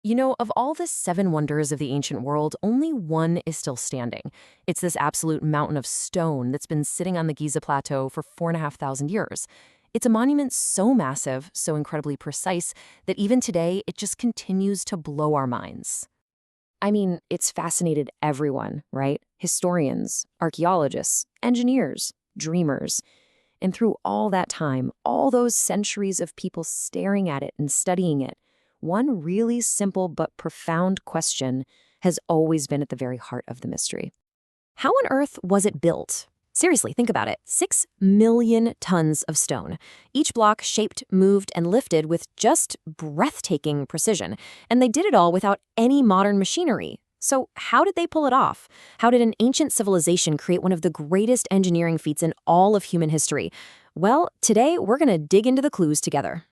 You know, of all the seven wonders of the ancient world, only one is still standing. It's this absolute mountain of stone that's been sitting on the Giza Plateau for 4,500 years. It's a monument so massive, so incredibly precise, that even today it just continues to blow our minds. I mean, it's fascinated everyone, right? Historians, archaeologists, engineers, dreamers. And through all that time, all those centuries of people staring at it and studying it, one really simple but profound question has always been at the very heart of the mystery. How on earth was it built? Seriously, think about it. 6 million tons of stone, each block shaped, moved, and lifted with just breathtaking precision. And they did it all without any modern machinery. So how did they pull it off? How did an ancient civilization create one of the greatest engineering feats in all of human history? Well, today we're going to dig into the clues together.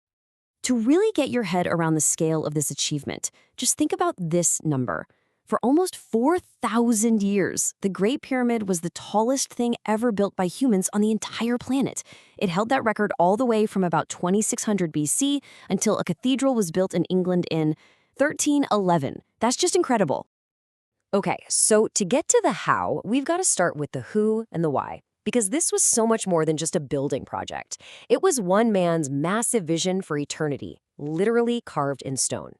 To really get your head around the scale of this achievement, just think about this number. For almost 4,000 years, the Great Pyramid was the tallest thing ever built by humans on the entire planet. It held that record all the way from about 2600 BC until a cathedral was built in England in 1311. That's just incredible. Okay, so to get to the how, we've got to start with the who and the why. Because this was so much more than just a building project. It was one man's massive vision for eternity, literally carved in stone.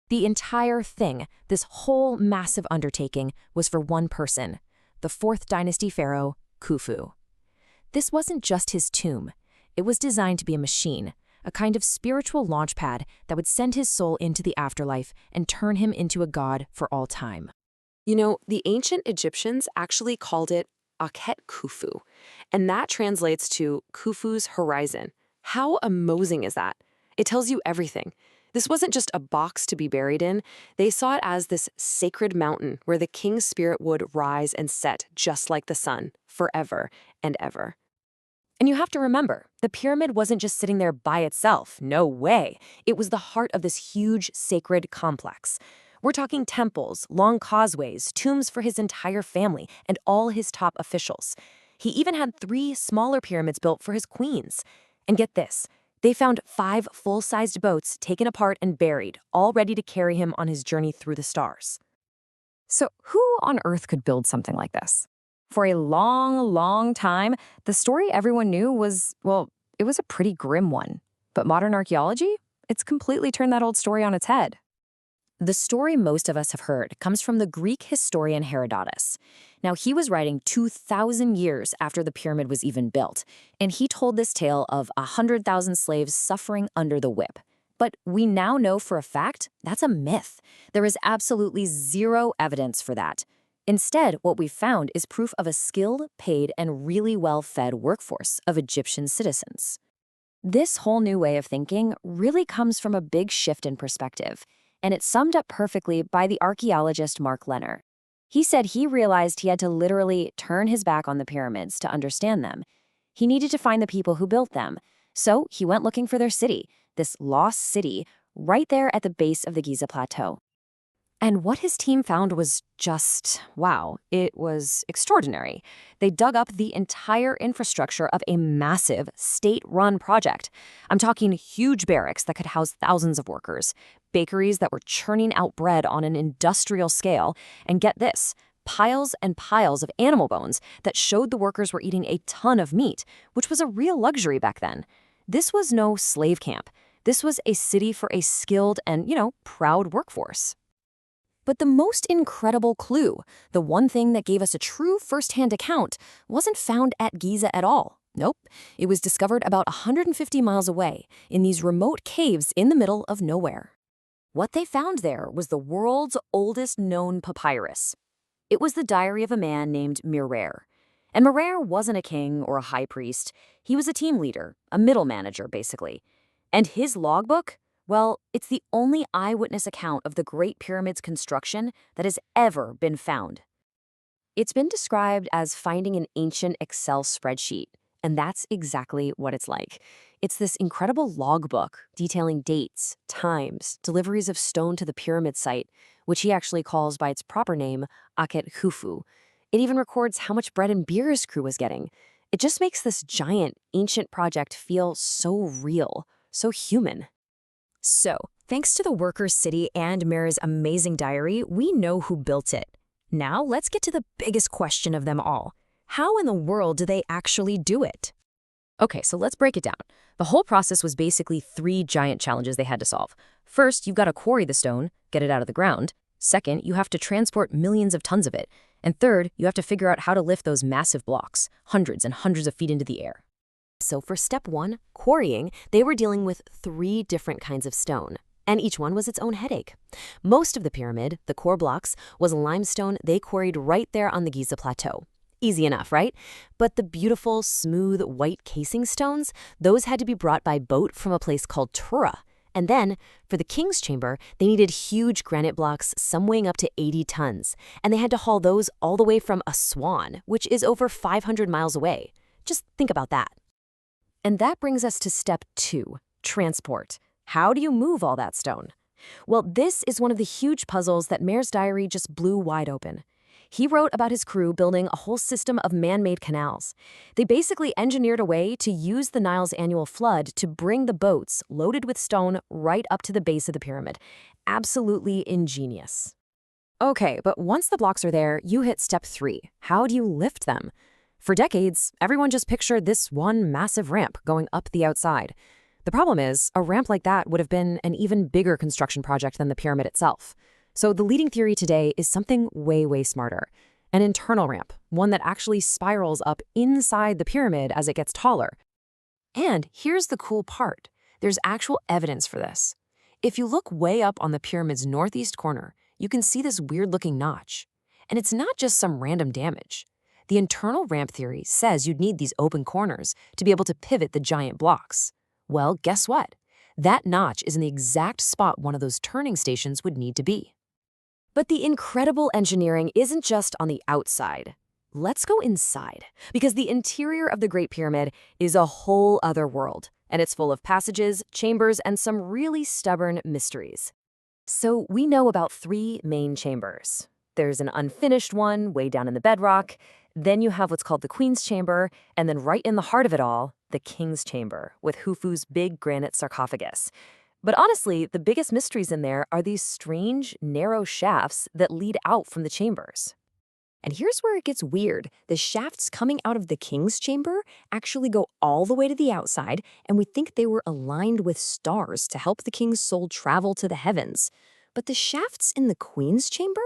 The entire thing, this whole massive undertaking, was for one person, the 4th dynasty pharaoh, Khufu. This wasn't just his tomb. It was designed to be a machine, a kind of spiritual launchpad that would send his soul into the afterlife and turn him into a god for all time. You know, the ancient Egyptians actually called it Akhet Khufu, and that translates to Khufu's horizon. How amazing is that? It tells you everything. This wasn't just a box to be buried in. They saw it as this sacred mountain where the king's spirit would rise and set just like the sun, forever and ever. And you have to remember, the pyramid wasn't just sitting there by itself. No way. It was the heart of this huge sacred complex. We're talking temples, long causeways, tombs for his entire family, and all his top officials. He even had 3 smaller pyramids built for his queens. And get this, they found 5 full-sized boats taken apart and buried, all ready to carry him on his journey through the stars. So who on earth could build something like this? For a long, long time, the story everyone knew was, well, it was a pretty grim one. But modern archaeology? It's completely turned that old story on its head. The story most of us have heard comes from the Greek historian Herodotus. Now, he was writing 2,000 years after the pyramid was even built, and he told this tale of 100,000 slaves suffering under the whip. But we now know for a fact that's a myth. There is absolutely zero evidence for that. Instead, what we've found is proof of a skilled, paid, and really well-fed workforce of Egyptian citizens. This whole new way of thinking really comes from a big shift in perspective. And it's summed up perfectly by the archaeologist Mark Lenner. He said he realized he had to literally turn his back on the pyramids to understand them. He needed to find the people who built them. So he went looking for their city, this lost city, right there at the base of the Giza Plateau. And what his team found was just, wow, it was extraordinary. They dug up the entire infrastructure of a massive state-run project. I'm talking huge barracks that could house thousands of workers, bakeries that were churning out bread on an industrial scale, and get this, piles and piles of animal bones that showed the workers were eating a ton of meat, which was a real luxury back then. This was no slave camp. This was a city for a skilled and, proud workforce. But the most incredible clue, the one thing that gave us a true first-hand account, wasn't found at Giza at all. Nope, it was discovered about 150 miles away, in these remote caves in the middle of nowhere. What they found there was the world's oldest known papyrus. It was the diary of a man named Merer. And Merer wasn't a king or a high priest. He was a team leader, a middle manager, basically. And his logbook? Well, it's the only eyewitness account of the Great Pyramid's construction that has ever been found. It's been described as finding an ancient Excel spreadsheet, and that's exactly what it's like. It's this incredible logbook detailing dates, times, deliveries of stone to the pyramid site, which he actually calls by its proper name, Akhet Khufu. It even records how much bread and beer his crew was getting. It just makes this giant, ancient project feel so real, so human. So, Thanks to the worker's city and Mira's amazing diary, we know who built it. Now, let's get to the biggest question of them all. How in the world do they actually do it? Okay, so let's break it down. The whole process was basically 3 giant challenges they had to solve. First, you've got to quarry the stone, get it out of the ground. Second, you have to transport millions of tons of it. And third, you have to figure out how to lift those massive blocks, hundreds and hundreds of feet into the air. So for step 1, quarrying, they were dealing with 3 different kinds of stone, and each one was its own headache. Most of the pyramid, the core blocks, was limestone they quarried right there on the Giza Plateau. Easy enough, right? But the beautiful, smooth, white casing stones, those had to be brought by boat from a place called Tura. And then, for the king's chamber, they needed huge granite blocks, some weighing up to 80 tons. And they had to haul those all the way from Aswan, which is over 500 miles away. Just think about that. And that brings us to step 2, transport. How do you move all that stone? Well, this is one of the huge puzzles that Mayor's diary just blew wide open. He wrote about his crew building a whole system of man-made canals. They basically engineered a way to use the Nile's annual flood to bring the boats loaded with stone right up to the base of the pyramid. Absolutely ingenious. Okay, but once the blocks are there, you hit step 3. How do you lift them? For decades, everyone just pictured this one massive ramp going up the outside. The problem is, a ramp like that would have been an even bigger construction project than the pyramid itself. So the leading theory today is something way, way smarter. An internal ramp, one that actually spirals up inside the pyramid as it gets taller. And here's the cool part. There's actual evidence for this. If you look way up on the pyramid's northeast corner, you can see this weird-looking notch. And it's not just some random damage. The internal ramp theory says you'd need these open corners to be able to pivot the giant blocks. Well, guess what? That notch is in the exact spot one of those turning stations would need to be. But the incredible engineering isn't just on the outside. Let's go inside, because the interior of the Great Pyramid is a whole other world, and it's full of passages, chambers, and some really stubborn mysteries. So we know about 3 main chambers. There's an unfinished one way down in the bedrock, then you have what's called the Queen's Chamber, and then right in the heart of it all, the King's Chamber, with Khufu's big granite sarcophagus. But honestly, the biggest mysteries in there are these strange, narrow shafts that lead out from the chambers. And here's where it gets weird. The shafts coming out of the king's chamber actually go all the way to the outside, and we think they were aligned with stars to help the king's soul travel to the heavens. But the shafts in the queen's chamber,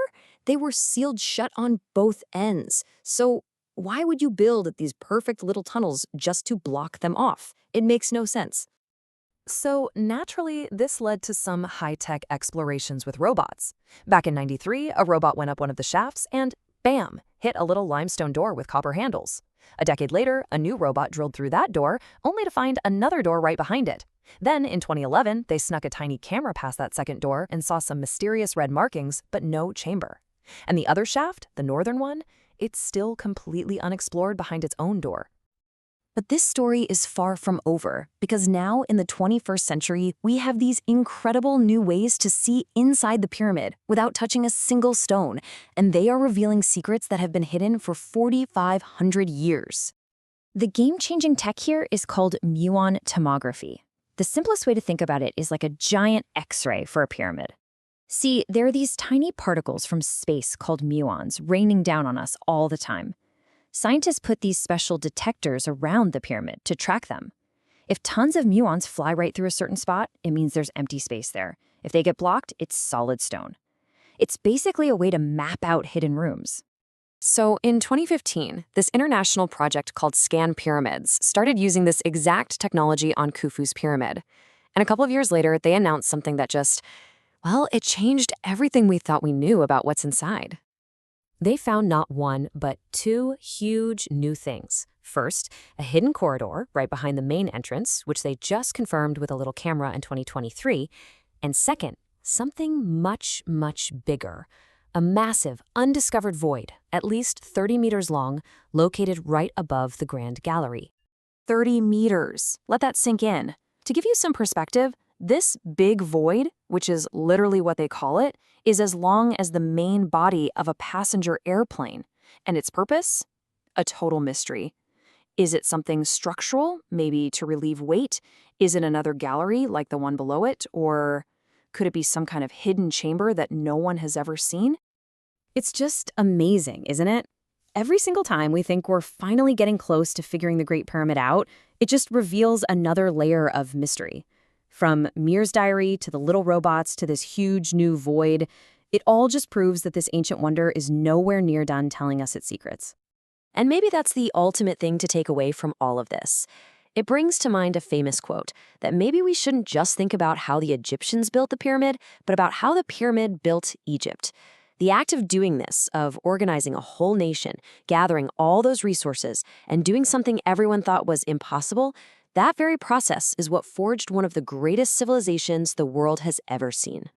they were sealed shut on both ends. So why would you build these perfect little tunnels just to block them off? It makes no sense. So naturally, this led to some high-tech explorations with robots. Back in '93, a robot went up one of the shafts and, bam, hit a little limestone door with copper handles. A decade later, a new robot drilled through that door, only to find another door right behind it. Then, in 2011, they snuck a tiny camera past that second door and saw some mysterious red markings, but no chamber. And the other shaft, the northern one, it's still completely unexplored behind its own door. But this story is far from over, because now in the 21st century, we have these incredible new ways to see inside the pyramid without touching a single stone, and they are revealing secrets that have been hidden for 4,500 years. The game-changing tech here is called muon tomography. The simplest way to think about it is like a giant X-ray for a pyramid. See, there are these tiny particles from space called muons raining down on us all the time. Scientists put these special detectors around the pyramid to track them. If tons of muons fly right through a certain spot, it means there's empty space there. If they get blocked, it's solid stone. It's basically a way to map out hidden rooms. So in 2015, this international project called Scan Pyramids started using this exact technology on Khufu's pyramid. And a couple of years later, they announced something that just, well, it changed everything we thought we knew about what's inside. They found not one, but 2 huge new things. First, a hidden corridor right behind the main entrance, which they just confirmed with a little camera in 2023. And second, something much, much bigger. A massive, undiscovered void, at least 30 meters long, located right above the Grand Gallery. 30 meters. Let that sink in. To give you some perspective, this big void, which is literally what they call it, is as long as the main body of a passenger airplane. And its purpose? A total mystery. Is it something structural, maybe to relieve weight? Is it another gallery like the one below it? Or Could it be some kind of hidden chamber that no one has ever seen? It's just amazing, isn't it? Every single time we think we're finally getting close to figuring the Great Pyramid out, it just reveals another layer of mystery. From Mir's diary to the little robots to this huge new void, it all just proves that this ancient wonder is nowhere near done telling us its secrets. And maybe that's the ultimate thing to take away from all of this. It brings to mind a famous quote that maybe we shouldn't just think about how the Egyptians built the pyramid, but about how the pyramid built Egypt. The act of doing this, of organizing a whole nation, gathering all those resources, and doing something everyone thought was impossible, that very process is what forged one of the greatest civilizations the world has ever seen.